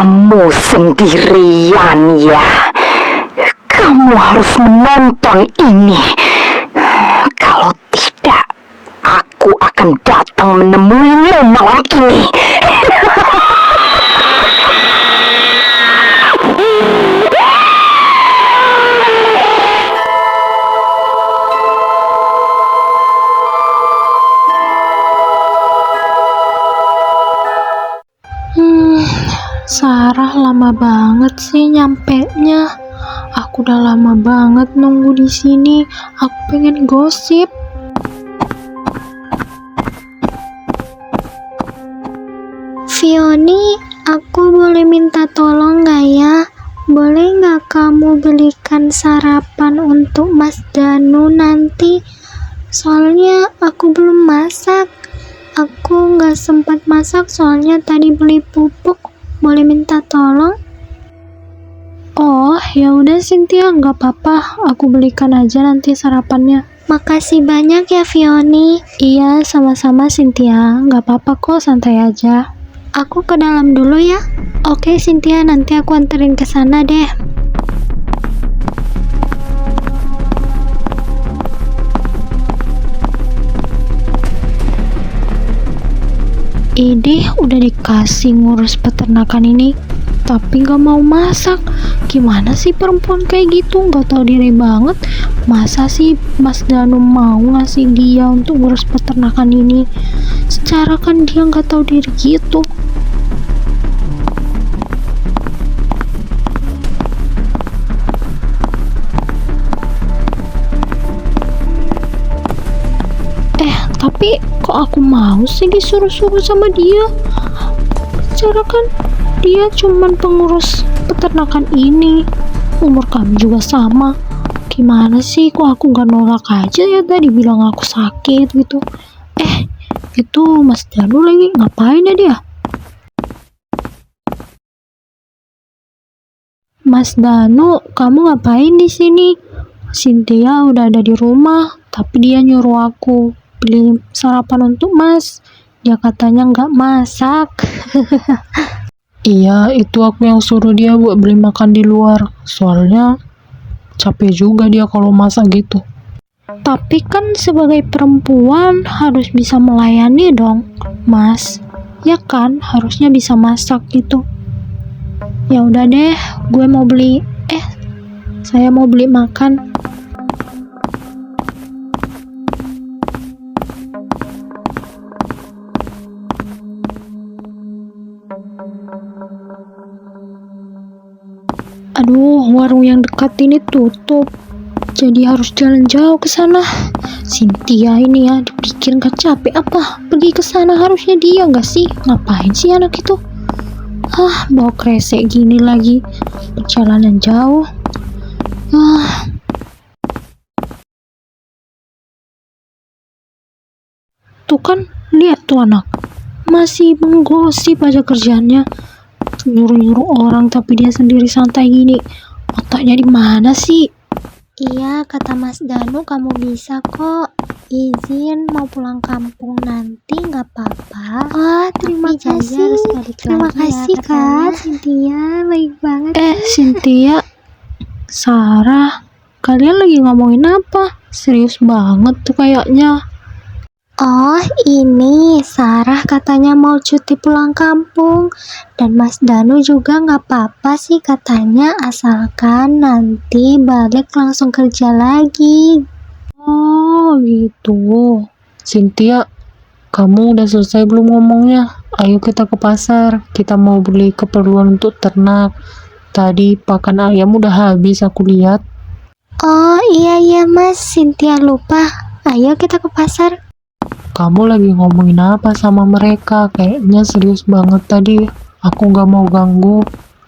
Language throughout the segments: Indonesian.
Kamu sendirian ya. Kamu harus menonton ini. Kalau tidak, aku akan datang menemuimu malam ini. Sarah lama banget sih nyampenya. Aku udah lama banget nunggu di sini. Aku pengen gosip. Fioni, aku boleh minta tolong gak ya? Boleh gak kamu belikan sarapan untuk Mas Danu nanti? Soalnya aku belum masak. Aku gak sempat masak soalnya tadi beli pupuk. Boleh minta tolong? Oh, ya udah Cynthia, nggak apa-apa. Aku belikan aja nanti sarapannya. Makasih banyak ya Fioni. Iya, sama-sama Cynthia. Nggak apa-apa kok, santai aja. Aku ke dalam dulu ya. Oke Cynthia, nanti aku anterin ke sana deh. Idih udah dikasih ngurus peternakan ini, tapi gak mau masak. Gimana sih perempuan kayak gitu, gak tahu diri banget. Masa sih Mas Danu mau ngasih dia untuk ngurus peternakan ini? Secara kan dia gak tahu diri gitu. Tapi kok aku mau sih disuruh-suruh sama dia? Secara kan dia cuman pengurus peternakan ini, umur kami juga sama. Gimana sih kok aku gak nolak aja ya, tadi bilang aku sakit gitu. Itu Mas Danu lagi ngapain ya dia? Mas Danu, kamu ngapain di sini? Cynthia udah ada di rumah, tapi dia nyuruh aku beli sarapan untuk Mas. Dia katanya nggak masak. Iya, itu aku yang suruh dia buat beli makan di luar. Soalnya capek juga dia kalau masak gitu. Tapi kan sebagai perempuan harus bisa melayani dong, Mas. Ya kan, harusnya bisa masak gitu. Ya udah deh, saya mau beli makan. Aduh, warung yang dekat ini tutup. Jadi harus jalan jauh ke sana. Cynthia ini ya, dipikir gak capek apa? Pergi ke sana harusnya dia gak sih? Ngapain sih anak itu? Bawa kresek gini lagi. Perjalanan jauh. Tuh kan, lihat tuh anak. Masih menggosip aja kerjaannya. Nyuruh-nyuruh orang tapi dia sendiri santai gini. Otaknya di mana sih? Iya, kata Mas Danu kamu bisa kok. Izin mau pulang kampung nanti nggak apa-apa. Terima Tapi janji kasih. harus balik Terima lagi kasih ya, Kak. Cynthia baik banget. Cynthia, Sarah, kalian lagi ngomongin apa? Serius banget tuh kayaknya. Oh, ini Sarah katanya mau cuti pulang kampung. Dan Mas Danu juga nggak apa-apa sih katanya, asalkan nanti balik langsung kerja lagi. Oh gitu. Cynthia, kamu udah selesai belum ngomongnya? Ayo kita ke pasar. Kita mau beli keperluan untuk ternak. Tadi pakan ayam udah habis aku lihat. Oh iya Mas, Cynthia lupa. Ayo kita ke pasar. Kamu lagi ngomongin apa sama mereka? Kayaknya serius banget tadi. Aku gak mau ganggu.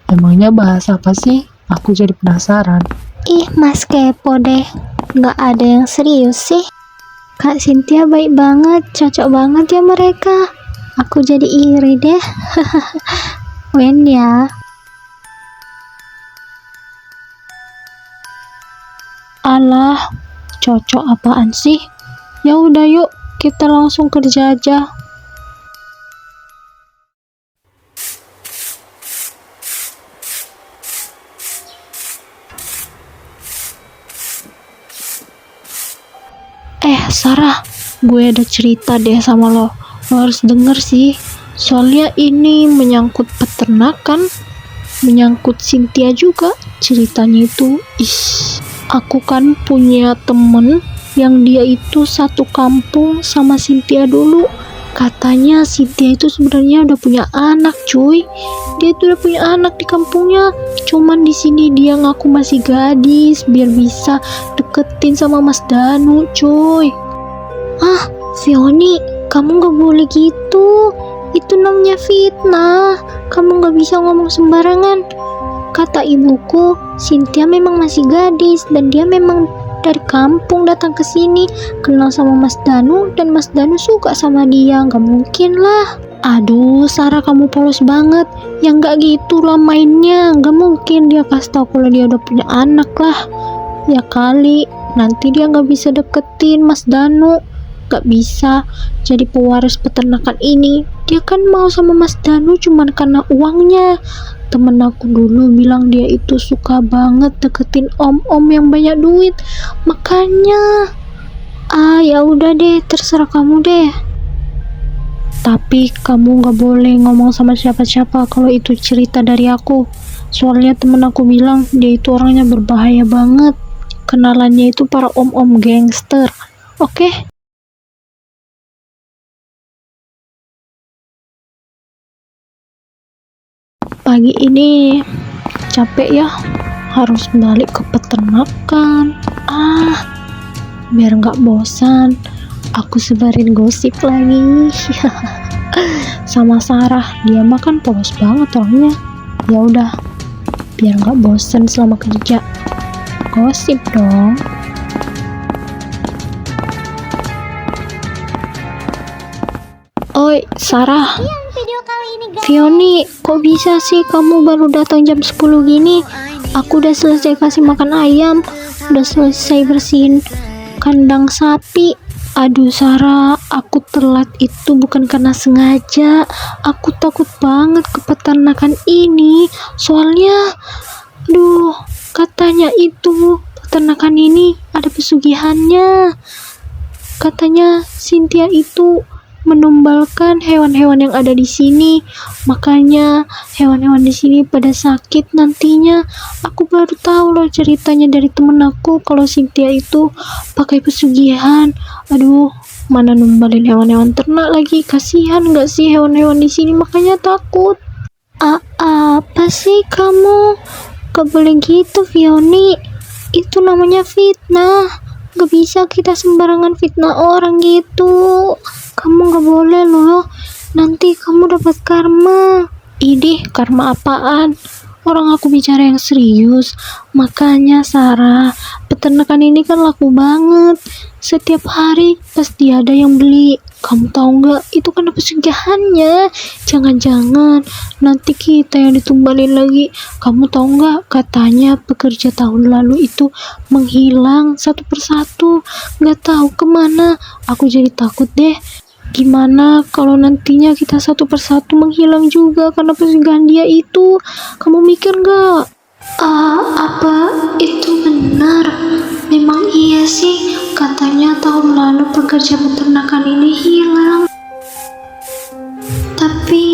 Emangnya bahas apa sih? Aku jadi penasaran. Ih Mas kepo deh. Nggak ada yang serius sih. Kak Cynthia baik banget, cocok banget ya mereka. Aku jadi iri deh. Wen ya. Alah, cocok apaan sih? Ya udah yuk, kita langsung kerja aja. Sarah, gue ada cerita deh sama lo. Lo harus denger sih. Soalnya ini menyangkut peternakan, menyangkut Cynthia juga ceritanya itu. Aku kan punya temen yang dia itu satu kampung sama Cynthia dulu. Katanya Cynthia itu sebenarnya udah punya anak, cuy. Dia itu udah punya anak di kampungnya. Cuman di sini dia ngaku masih gadis biar bisa deketin sama Mas Danu, cuy. Fioni, kamu gak boleh gitu. Itu namanya fitnah. Kamu gak bisa ngomong sembarangan. Kata ibuku, Cynthia memang masih gadis dan dia memang dari kampung datang ke sini, kenal sama Mas Danu dan Mas Danu suka sama dia. Gak mungkin lah. Aduh, Sarah, kamu polos banget. Ya nggak gitu lah mainnya. Nggak mungkin dia kasih tahu kalau dia udah punya anak lah. Ya kali, nanti dia nggak bisa deketin Mas Danu. Nggak bisa jadi pewaris peternakan ini. Dia kan mau sama Mas Danu cuman karena uangnya. Temen aku dulu bilang dia itu suka banget deketin om-om yang banyak duit. Makanya. Ya udah deh, terserah kamu deh. Tapi kamu gak boleh ngomong sama siapa-siapa kalau itu cerita dari aku. Soalnya temen aku bilang dia itu orangnya berbahaya banget. Kenalannya itu para om-om gangster. Oke? Pagi ini capek ya, harus balik ke peternakan. Biar gak bosan, aku sebarin gosip lagi. Sama Sarah, dia makan polos banget orangnya. Ya udah, biar nggak bosen selama kerja, gosip dong. Oi, Sarah. Fioni, kok bisa sih kamu baru datang jam 10 gini? Aku udah selesai kasih makan ayam, udah selesai bersihin kandang sapi. Aduh Sarah, aku telat itu bukan karena sengaja. Aku takut banget ke peternakan ini. Soalnya, katanya itu peternakan ini ada pesugihannya. Katanya Cynthia itu menumbalkan hewan-hewan yang ada di sini. Makanya hewan-hewan di sini pada sakit nantinya. Aku baru tahu loh ceritanya dari temen aku kalau Cynthia itu pakai pesugihan. Aduh, mana numbalin hewan-hewan ternak lagi. Kasihan gak sih hewan-hewan di sini, makanya takut. Apa sih kamu? Gak boleh gitu, Fioni. Itu namanya fitnah. Gak bisa kita sembarangan fitnah orang gitu. Kamu gak boleh loh. Nanti kamu dapat karma. Idih, karma apaan? Orang aku bicara yang serius. Makanya Sarah, peternakan ini kan laku banget. Setiap hari pasti ada yang beli. Kamu tahu nggak? Itu kan pesugihannya. Jangan-jangan nanti kita yang ditumbalin lagi. Kamu tahu nggak? Katanya pekerja tahun lalu itu menghilang satu persatu. Nggak tahu kemana. Aku jadi takut deh. Gimana kalau nantinya kita satu persatu menghilang juga karena pesugihan dia itu? Kamu mikir nggak? Apa itu benar? Memang iya sih, katanya tahun lalu pekerja peternakan ini hilang. Tapi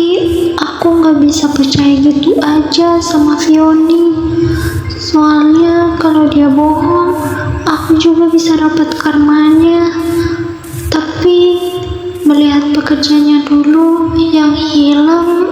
aku gak bisa percaya gitu aja sama Fioni. Soalnya kalau dia bohong, aku juga bisa dapat karmanya. Tapi melihat pekerjanya dulu yang hilang,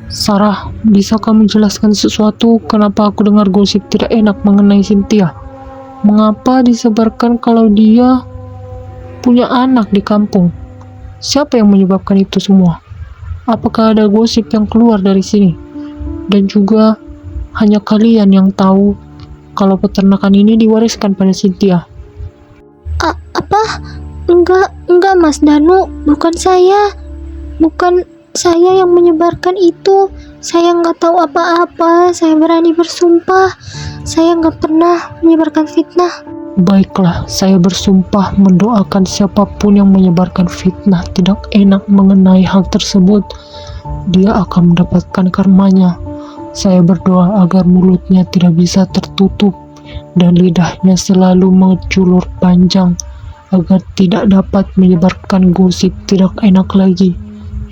Sarah, bisa kamu jelaskan sesuatu kenapa aku dengar gosip tidak enak mengenai Cynthia? Mengapa disebarkan kalau dia punya anak di kampung? Siapa yang menyebabkan itu semua? Apakah ada gosip yang keluar dari sini? Dan juga hanya kalian yang tahu kalau peternakan ini diwariskan pada Cynthia. Apa? Enggak Mas Danu, bukan saya. Saya yang menyebarkan itu. Saya nggak tahu apa-apa. Saya berani bersumpah. Saya nggak pernah menyebarkan fitnah. Baiklah, saya bersumpah mendoakan siapapun yang menyebarkan fitnah tidak enak mengenai hal tersebut. Dia akan mendapatkan karmanya. Saya berdoa agar mulutnya tidak bisa tertutup dan lidahnya selalu menjulur panjang agar tidak dapat menyebarkan gosip tidak enak lagi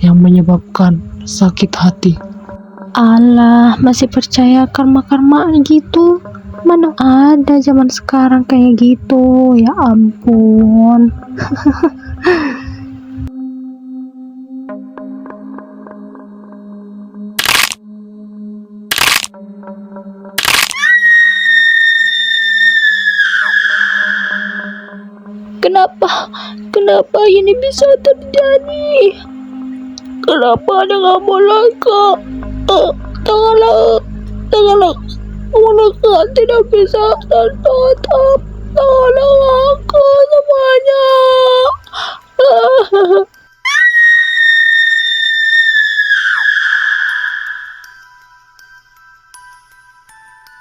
yang menyebabkan sakit hati. Alah, masih percaya karma-karmaan gitu? Mana ada zaman sekarang kayak gitu, ya ampun. Kenapa ini bisa terjadi? Kenapa dengan Molaka? Tanganlah, Molaka tidak bisa tertutup. Tolong aku semuanya.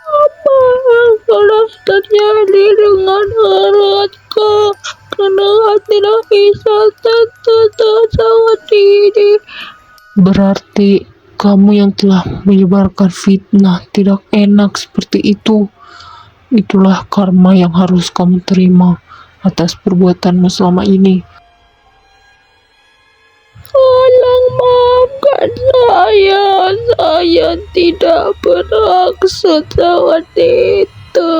Apa yang telah terjadi dengan eratku? Kenapa tidak bisa tertutup saat ini? Berarti kamu yang telah menyebarkan fitnah tidak enak seperti itu. Itulah karma yang harus kamu terima atas perbuatanmu selama ini. Tolong maafkan saya tidak bermaksud seperti itu.